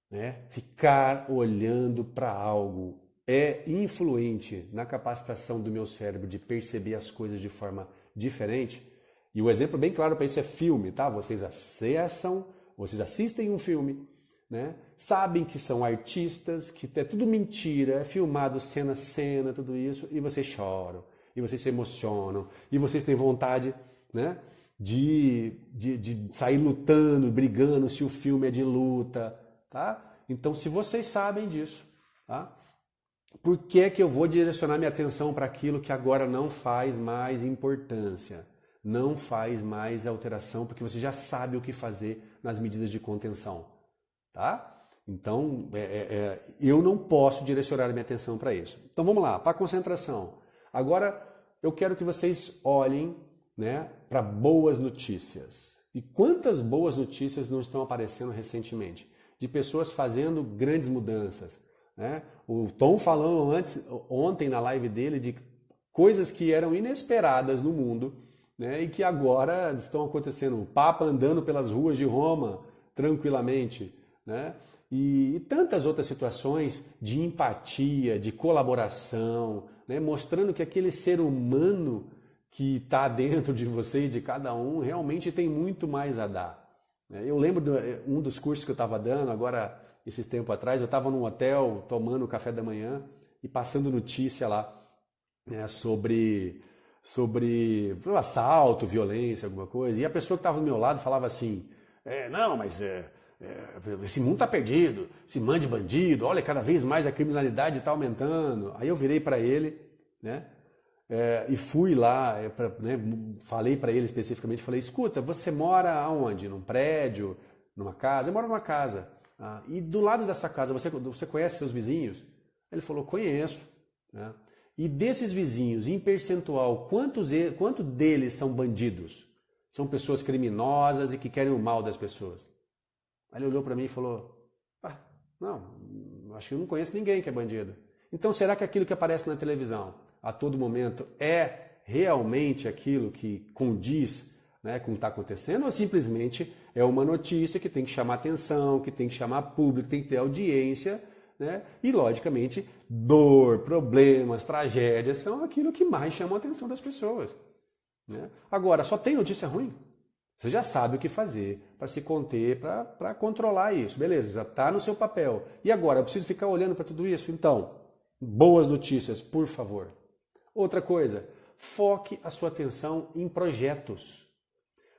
né, ficar olhando para algo é influente na capacitação do meu cérebro de perceber as coisas de forma diferente, e o exemplo bem claro para isso é filme, tá? Vocês acessam, vocês assistem um filme, né? Sabem que são artistas, que é tudo mentira, é filmado cena a cena, tudo isso, e vocês choram, e vocês se emocionam, e vocês têm vontade, né, de sair lutando, brigando se o filme é de luta, tá? Então, se vocês sabem disso, tá? Por que é que eu vou direcionar minha atenção para aquilo que agora não faz mais importância? Não faz mais alteração, porque você já sabe o que fazer nas medidas de contenção, tá? Então, eu não posso direcionar minha atenção para isso. Então, vamos lá, para a concentração. Agora, eu quero que vocês olhem, né, para boas notícias. E quantas boas notícias não estão aparecendo recentemente? De pessoas fazendo grandes mudanças, né? O Tom falou ontem na live dele de coisas que eram inesperadas no mundo, né, e que agora estão acontecendo. O Papa andando pelas ruas de Roma tranquilamente, né? E tantas outras situações de empatia, de colaboração, né, mostrando que aquele ser humano que está dentro de você e de cada um realmente tem muito mais a dar. Eu lembro de um dos cursos que eu estava dando, agora, esses tempos atrás, eu estava num hotel tomando café da manhã e passando notícia lá, né, sobre assalto, violência, alguma coisa, e a pessoa que estava do meu lado falava assim, não, mas esse mundo está perdido, esse mande bandido, olha, cada vez mais a criminalidade está aumentando. Aí eu virei para ele, né, e fui lá, né, falei para ele especificamente, falei, escuta, você mora aonde? Num prédio? Numa casa? Eu moro numa casa. E do lado dessa casa, você conhece seus vizinhos? Ele falou, conheço. Né? E desses vizinhos, em percentual, quanto deles são bandidos? São pessoas criminosas e que querem o mal das pessoas. Aí ele olhou para mim e falou, não, acho que eu não conheço ninguém que é bandido. Então será que aquilo que aparece na televisão a todo momento é realmente aquilo que condiz, né, com o que está acontecendo, ou simplesmente é uma notícia que tem que chamar atenção, que tem que chamar público, que tem que ter audiência, né? E logicamente dor, problemas, tragédias são aquilo que mais chama a atenção das pessoas, né? Agora, só tem notícia ruim? Você já sabe o que fazer para se conter, para controlar isso, beleza, já está no seu papel. E agora, eu preciso ficar olhando para tudo isso? Então, boas notícias, por favor. Outra coisa, foque a sua atenção em projetos.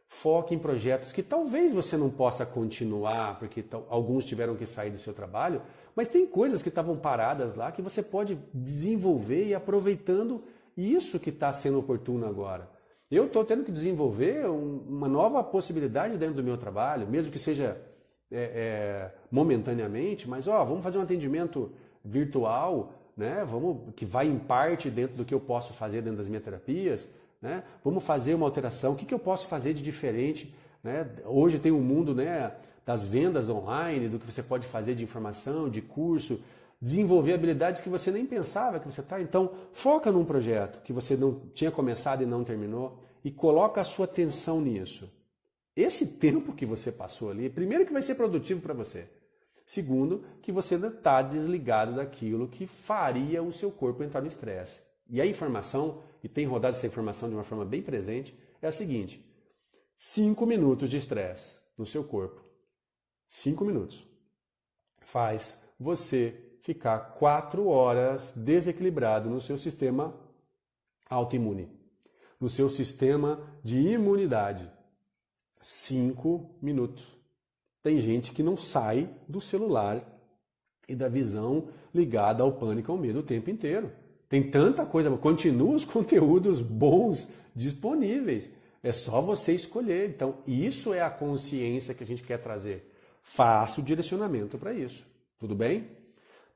Foque em projetos que talvez você não possa continuar, porque alguns tiveram que sair do seu trabalho, mas tem coisas que estavam paradas lá que você pode desenvolver e aproveitando isso que está sendo oportuno agora. Eu estou tendo que desenvolver uma nova possibilidade dentro do meu trabalho, mesmo que seja momentaneamente, mas vamos fazer um atendimento virtual, né? Que vai em parte dentro do que eu posso fazer dentro das minhas terapias, né? Vamos fazer uma alteração, o que eu posso fazer de diferente, né? Hoje tem um mundo, né, das vendas online, do que você pode fazer de informação, de curso, desenvolver habilidades que você nem pensava que você está. Então, foca num projeto que você não tinha começado e não terminou e coloca a sua atenção nisso. Esse tempo que você passou ali, primeiro que vai ser produtivo para você. Segundo, que você ainda está desligado daquilo que faria o seu corpo entrar no estresse. E a informação, e tem rodado essa informação de uma forma bem presente, é a seguinte: 5 minutos de estresse no seu corpo, 5 minutos, faz você ficar 4 horas desequilibrado no seu sistema autoimune, no seu sistema de imunidade. 5 minutos. Tem gente que não sai do celular e da visão ligada ao pânico, ao medo o tempo inteiro. Tem tanta coisa, continua os conteúdos bons disponíveis. É só você escolher. Então, isso é a consciência que a gente quer trazer. Faça o direcionamento para isso. Tudo bem?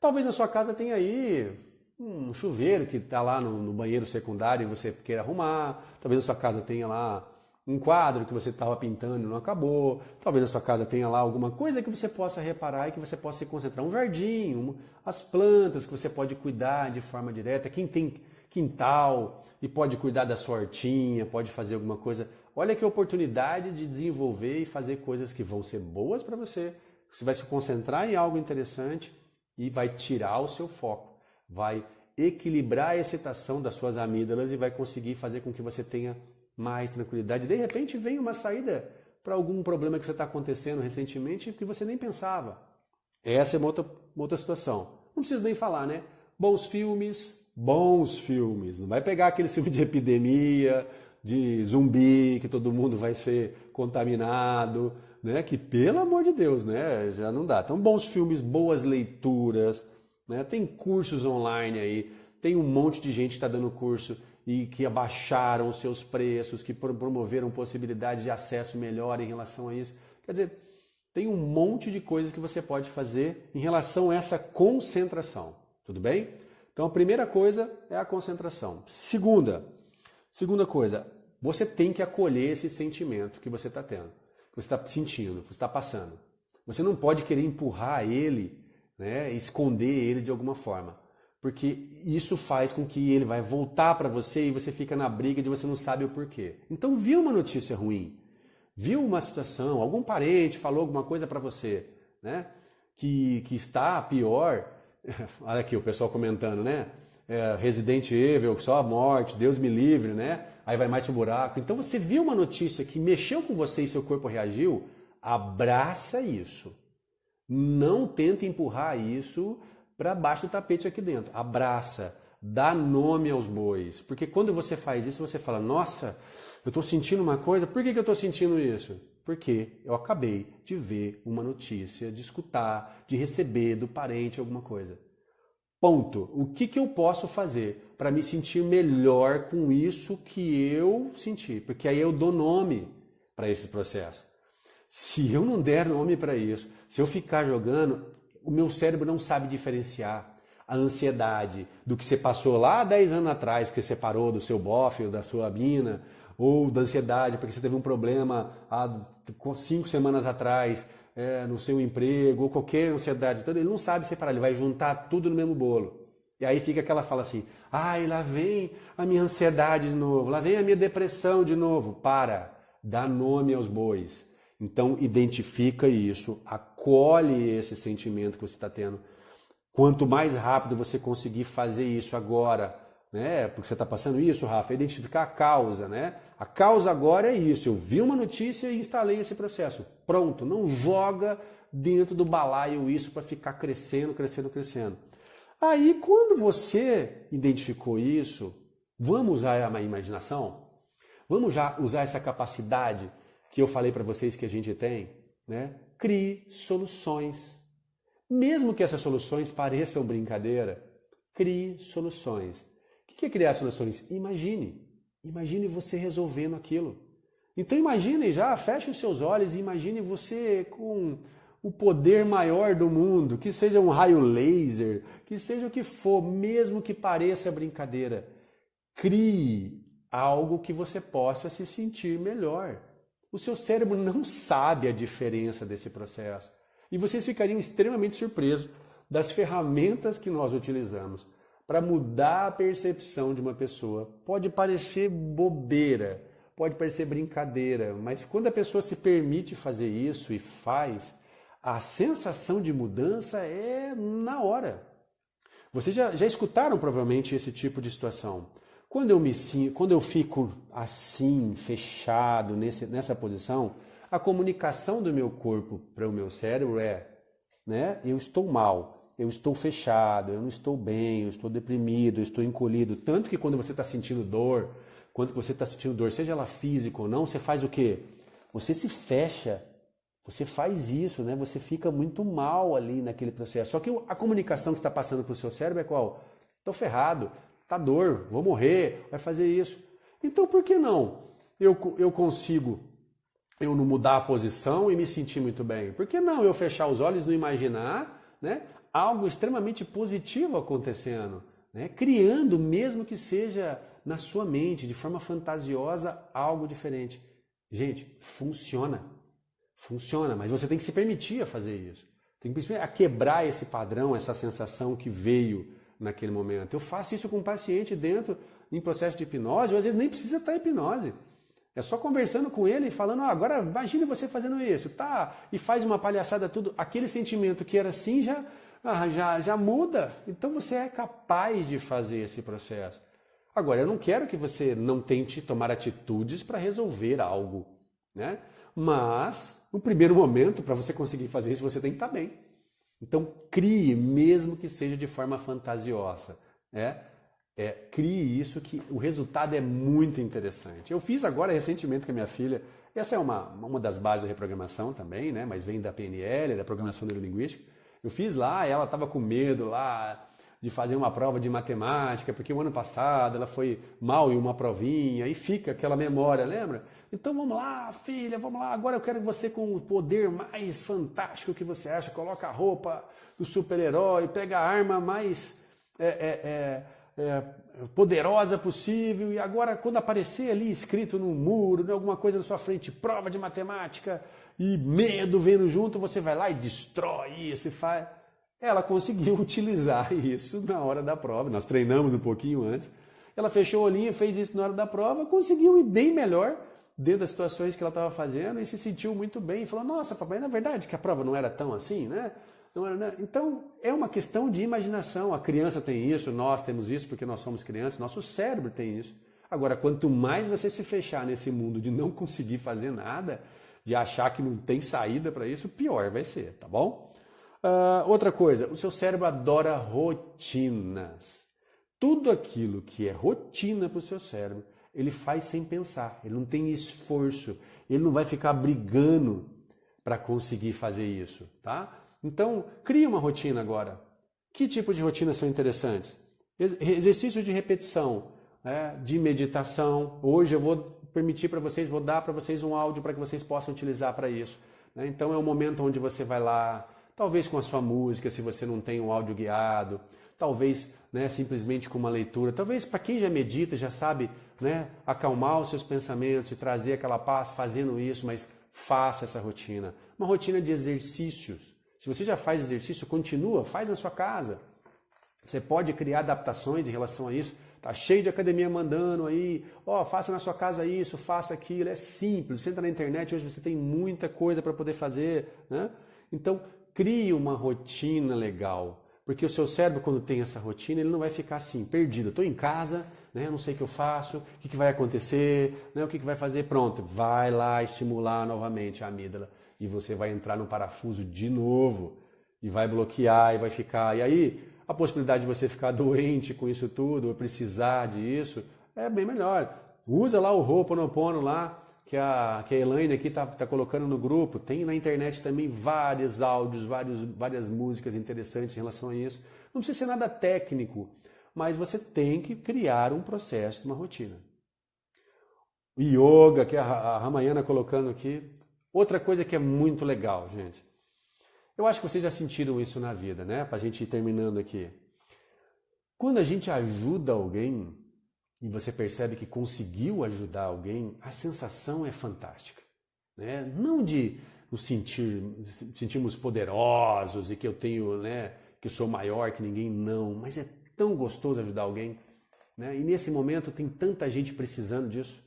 Talvez na sua casa tenha aí um chuveiro que está lá no banheiro secundário e você queira arrumar, talvez a sua casa tenha lá um quadro que você estava pintando e não acabou, talvez a sua casa tenha lá alguma coisa que você possa reparar e que você possa se concentrar, um jardim, as plantas que você pode cuidar de forma direta, quem tem quintal e pode cuidar da sua hortinha, pode fazer alguma coisa. Olha que oportunidade de desenvolver e fazer coisas que vão ser boas para você. Você vai se concentrar em algo interessante e vai tirar o seu foco, vai equilibrar a excitação das suas amígdalas e vai conseguir fazer com que você tenha mais tranquilidade. De repente vem uma saída para algum problema que você está acontecendo recentemente que você nem pensava. Essa é uma outra situação. Não preciso nem falar, né? Bons filmes. Não vai pegar aquele filme de epidemia, de zumbi, que todo mundo vai ser contaminado, né? Que pelo amor de Deus, né? Já não dá. Então, bons filmes, boas leituras, né? Tem cursos online aí, tem um monte de gente que está dando curso e que abaixaram os seus preços, que promoveram possibilidades de acesso melhor em relação a isso. Quer dizer, tem um monte de coisas que você pode fazer em relação a essa concentração. Tudo bem? Então a primeira coisa é a concentração. Segunda coisa, você tem que acolher esse sentimento que você está tendo, que você está sentindo, que você está passando. Você não pode querer empurrar ele, né, esconder ele de alguma forma. Porque isso faz com que ele vai voltar para você e você fica na briga de você não sabe o porquê. Então viu uma notícia ruim, viu uma situação, algum parente falou alguma coisa para você, né, que está pior. Olha aqui o pessoal comentando, né? Resident Evil, só a morte, Deus me livre, né? Aí vai mais pro buraco. Então você viu uma notícia que mexeu com você e seu corpo reagiu, abraça isso. Não tenta empurrar isso para baixo do tapete aqui dentro. Abraça, dá nome aos bois. Porque quando você faz isso, você fala, nossa, eu estou sentindo uma coisa, por que eu estou sentindo isso? Porque eu acabei de ver uma notícia, de escutar, de receber do parente alguma coisa. Ponto. O que eu posso fazer para me sentir melhor com isso que eu senti? Porque aí eu dou nome para esse processo. Se eu não der nome para isso, se eu ficar jogando, o meu cérebro não sabe diferenciar a ansiedade do que você passou lá 10 anos atrás, porque você parou do seu bofe ou da sua mina, ou da ansiedade porque você teve um problema há 5 semanas atrás no seu emprego, ou qualquer ansiedade. Então, ele não sabe separar, ele vai juntar tudo no mesmo bolo. E aí fica aquela fala assim, ai, lá vem a minha ansiedade de novo, lá vem a minha depressão de novo. Para, dá nome aos bois. Então, identifica isso, acolhe esse sentimento que você está tendo. Quanto mais rápido você conseguir fazer isso agora, né? Porque você está passando isso, Rafa, é identificar a causa, né? A causa agora é isso, eu vi uma notícia e instalei esse processo. Pronto, não joga dentro do balaio isso para ficar crescendo. Aí, quando você identificou isso, vamos usar a imaginação? Vamos já usar essa capacidade que eu falei para vocês que a gente tem, né? Crie soluções. Mesmo que essas soluções pareçam brincadeira, crie soluções. O que é criar soluções? Imagine você resolvendo aquilo. Então imagine já, feche os seus olhos e imagine você com o poder maior do mundo, que seja um raio laser, que seja o que for, mesmo que pareça brincadeira. Crie algo que você possa se sentir melhor. O seu cérebro não sabe a diferença desse processo. E vocês ficariam extremamente surpresos das ferramentas que nós utilizamos para mudar a percepção de uma pessoa. Pode parecer bobeira, pode parecer brincadeira, mas quando a pessoa se permite fazer isso e faz, a sensação de mudança é na hora. Vocês já escutaram provavelmente esse tipo de situação. Quando eu fico assim, fechado nessa posição, a comunicação do meu corpo para o meu cérebro é, né, eu estou mal, eu estou fechado, eu não estou bem, eu estou deprimido, eu estou encolhido. Tanto que quando você está sentindo dor, seja ela física ou não, você faz o quê? Você se fecha, você faz isso, né? Você fica muito mal ali naquele processo. Só que a comunicação que está passando para o seu cérebro é qual? Estou ferrado, tá dor, vou morrer, vai fazer isso. Então por que não? Eu consigo eu não mudar a posição e me sentir muito bem? Por que não eu fechar os olhos e não imaginar, né, algo extremamente positivo acontecendo? né? Criando, mesmo que seja na sua mente, de forma fantasiosa, algo diferente. Gente, funciona. Funciona, mas você tem que se permitir a fazer isso. Tem que a quebrar esse padrão, essa sensação que veio naquele momento. Eu faço isso com um paciente dentro, em processo de hipnose, ou às vezes nem precisa estar em hipnose. É só conversando com ele e falando, agora imagine você fazendo isso, tá? E faz uma palhaçada tudo. Aquele sentimento que era assim já muda. Então você é capaz de fazer esse processo. Agora, eu não quero que você não tente tomar atitudes para resolver algo, né? Mas, no primeiro momento, para você conseguir fazer isso, você tem que estar bem. Então, crie, mesmo que seja de forma fantasiosa, né? Crie isso que o resultado é muito interessante. Eu fiz agora recentemente com a minha filha, essa é uma das bases da reprogramação também, né? Mas vem da PNL, da programação neurolinguística. Eu fiz lá, ela estava com medo lá de fazer uma prova de matemática, porque o ano passado ela foi mal em uma provinha e fica aquela memória, lembra? Então vamos lá, filha, vamos lá, agora eu quero você com o poder mais fantástico que você acha, coloca a roupa do super-herói, pega a arma mais poderosa possível e agora quando aparecer ali escrito no muro, né, alguma coisa na sua frente, prova de matemática e medo vendo junto, você vai lá e destrói isso e faz... Ela conseguiu utilizar isso na hora da prova, nós treinamos um pouquinho antes, ela fechou o olhinho, fez isso na hora da prova, conseguiu ir bem melhor dentro das situações que ela estava fazendo e se sentiu muito bem e falou, nossa papai, na verdade que a prova não era tão assim, né? Então, é uma questão de imaginação. A criança tem isso, nós temos isso porque nós somos crianças, nosso cérebro tem isso. Agora, quanto mais você se fechar nesse mundo de não conseguir fazer nada, de achar que não tem saída para isso, pior vai ser, tá bom? Outra coisa, o seu cérebro adora rotinas. Tudo aquilo que é rotina para o seu cérebro, ele faz sem pensar, ele não tem esforço, ele não vai ficar brigando para conseguir fazer isso, tá? Então, crie uma rotina agora. Que tipo de rotinas são interessantes? Exercícios de repetição, né? De meditação. Hoje eu vou permitir para vocês, vou dar para vocês um áudio para que vocês possam utilizar para isso, né? Então é um momento onde você vai lá, talvez com a sua música, se você não tem um áudio guiado, talvez, né, simplesmente com uma leitura, talvez para quem já medita, já sabe, né, acalmar os seus pensamentos e trazer aquela paz fazendo isso, mas faça essa rotina. Uma rotina de exercícios. Se você já faz exercício, continua, faz na sua casa. Você pode criar adaptações em relação a isso. Tá cheio de academia mandando aí, faça na sua casa isso, faça aquilo. É simples, você entra na internet, hoje você tem muita coisa para poder fazer, né? Então, crie uma rotina legal. Porque o seu cérebro, quando tem essa rotina, ele não vai ficar assim, perdido. Estou em casa, né, não sei o que eu faço, o que vai acontecer, né, o que vai fazer, pronto. Vai lá estimular novamente a amígdala. E você vai entrar no parafuso de novo e vai bloquear e vai ficar. E aí, a possibilidade de você ficar doente com isso tudo, ou precisar disso, é bem melhor. Usa lá o Ho'oponopono lá, que a Elaine aqui está colocando no grupo. Tem na internet também vários áudios, várias músicas interessantes em relação a isso. Não precisa ser nada técnico, mas você tem que criar um processo, uma rotina. O yoga, que a Ramayana colocando aqui. Outra coisa que é muito legal, gente. Eu acho que vocês já sentiram isso na vida, né? Para a gente ir terminando aqui. Quando a gente ajuda alguém e você percebe que conseguiu ajudar alguém, a sensação é fantástica, né? Não de nos sentirmos poderosos e que eu tenho, né, que sou maior que ninguém, não. Mas é tão gostoso ajudar alguém, né? E nesse momento tem tanta gente precisando disso.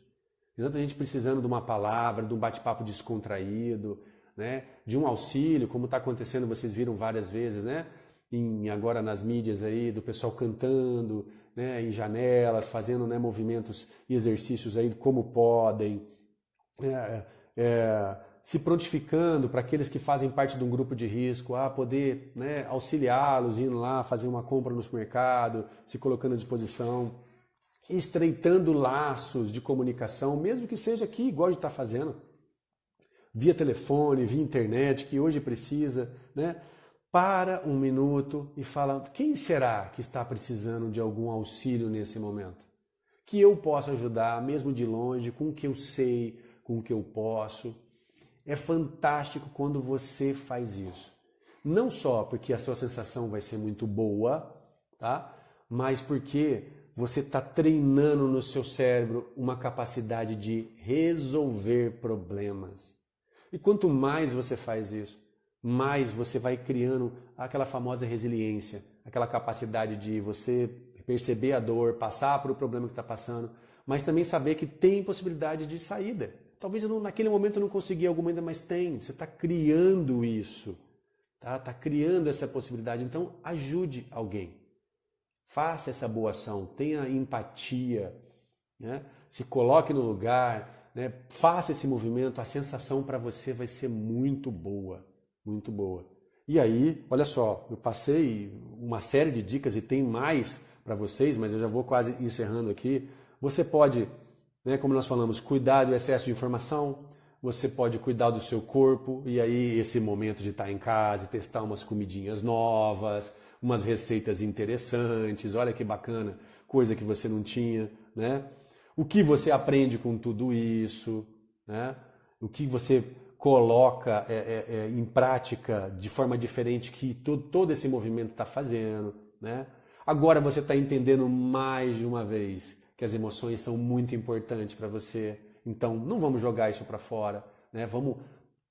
Tanta gente precisando de uma palavra, de um bate-papo descontraído, né? De um auxílio, como está acontecendo, vocês viram várias vezes, né? Agora nas mídias aí, do pessoal cantando, né? Em janelas, fazendo, né, movimentos e exercícios aí como podem, se prontificando para aqueles que fazem parte de um grupo de risco, a poder, né, auxiliá-los, indo lá fazer uma compra no supermercado, se colocando à disposição, estreitando laços de comunicação, mesmo que seja aqui, igual a gente está fazendo, via telefone, via internet, que hoje precisa, né? Para um minuto e fala, quem será que está precisando de algum auxílio nesse momento? Que eu possa ajudar, mesmo de longe, com o que eu sei, com o que eu posso. É fantástico quando você faz isso. Não só porque a sua sensação vai ser muito boa, tá? mas porque você está treinando no seu cérebro uma capacidade de resolver problemas. E quanto mais você faz isso, mais você vai criando aquela famosa resiliência, aquela capacidade de você perceber a dor, passar por o problema que está passando, mas também saber que tem possibilidade de saída. Talvez naquele momento eu não consegui alguma ainda, mas tem. Você está criando isso, tá criando essa possibilidade. Então ajude alguém. Faça essa boa ação, tenha empatia, né? Se coloque no lugar, né? Faça esse movimento, a sensação para você vai ser muito boa, muito boa. E aí, olha só, eu passei uma série de dicas e tem mais para vocês, mas eu já vou quase encerrando aqui. Você pode, né, como nós falamos, cuidar do excesso de informação, você pode cuidar do seu corpo, e aí esse momento de estar em casa, testar umas comidinhas novas, umas receitas interessantes, olha que bacana, coisa que você não tinha, né? O que você aprende com tudo isso, né? O que você coloca em prática de forma diferente que todo esse movimento está fazendo, né? Agora você está entendendo mais de uma vez que as emoções são muito importantes para você, então não vamos jogar isso para fora, né? Vamos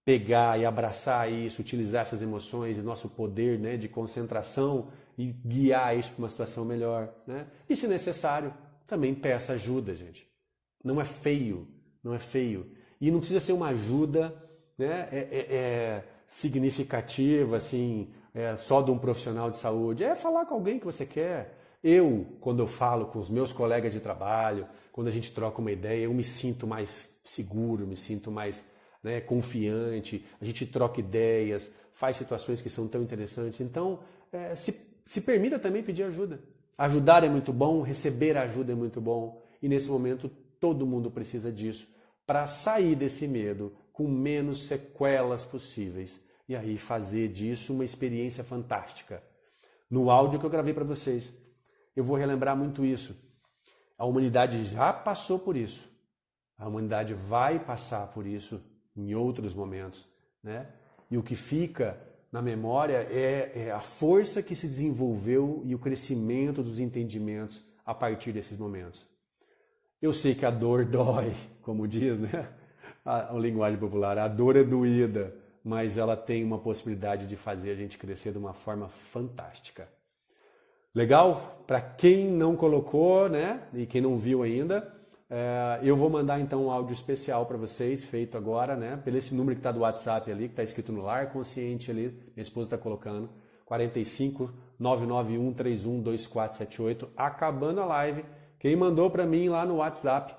pegar e abraçar isso, utilizar essas emoções e nosso poder, né, de concentração e guiar isso para uma situação melhor, né? E se necessário, também peça ajuda, gente. Não é feio, não é feio. E não precisa ser uma ajuda, né, significativa, assim, só de um profissional de saúde. É falar com alguém que você quer. Quando eu falo com os meus colegas de trabalho, quando a gente troca uma ideia, eu me sinto mais seguro, me sinto mais, né, confiante, a gente troca ideias, faz situações que são tão interessantes. Então, se permita também pedir ajuda. Ajudar é muito bom, receber ajuda é muito bom. E nesse momento, todo mundo precisa disso para sair desse medo com menos sequelas possíveis. E aí fazer disso uma experiência fantástica. No áudio que eu gravei para vocês, eu vou relembrar muito isso. A humanidade já passou por isso. A humanidade vai passar por isso em outros momentos, né? E o que fica na memória é a força que se desenvolveu e o crescimento dos entendimentos a partir desses momentos. Eu sei que a dor dói, como diz, né? A linguagem popular, a dor é doída, mas ela tem uma possibilidade de fazer a gente crescer de uma forma fantástica. Legal? Para quem não colocou, né? E quem não viu ainda, eu vou mandar então um áudio especial para vocês, feito agora, né? Pelo esse número que está do WhatsApp ali, que está escrito no Lar Consciente ali, minha esposa está colocando, 45 991 31 2478, acabando a live. Quem mandou para mim lá no WhatsApp,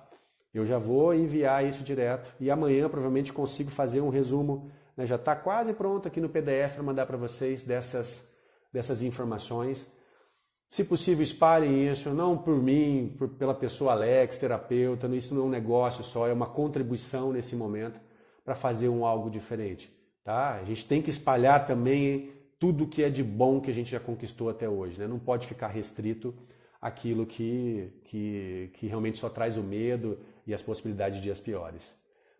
eu já vou enviar isso direto e amanhã provavelmente consigo fazer um resumo, né? Já está quase pronto aqui no PDF para mandar para vocês dessas informações. Se possível, espalhem isso, não por mim, pela pessoa Alex, terapeuta, isso não é um negócio só, é uma contribuição nesse momento para fazer algo diferente. Tá? A gente tem que espalhar também tudo que é de bom que a gente já conquistou até hoje, né? Não pode ficar restrito àquilo que realmente só traz o medo e as possibilidades de dias piores.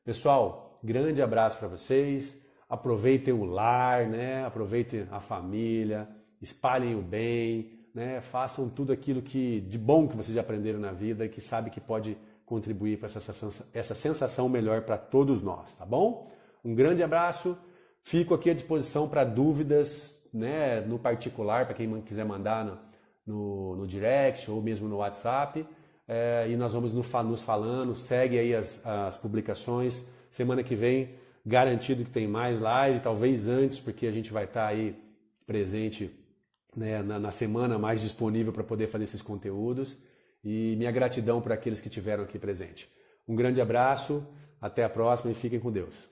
Pessoal, grande abraço para vocês, aproveitem o lar, né? Aproveitem a família, espalhem o bem, né? Façam tudo aquilo de bom que vocês aprenderam na vida e que sabe que pode contribuir para essa sensação melhor para todos nós, tá bom? Um grande abraço, fico aqui à disposição para dúvidas, né, no particular, para quem quiser mandar no direct ou mesmo no WhatsApp, e nós vamos nos falando, segue aí as publicações, semana que vem garantido que tem mais live, talvez antes, porque a gente vai estar aí presente, né, na semana mais disponível para poder fazer esses conteúdos, e minha gratidão para aqueles que estiveram aqui presente. Um grande abraço, até a próxima e fiquem com Deus.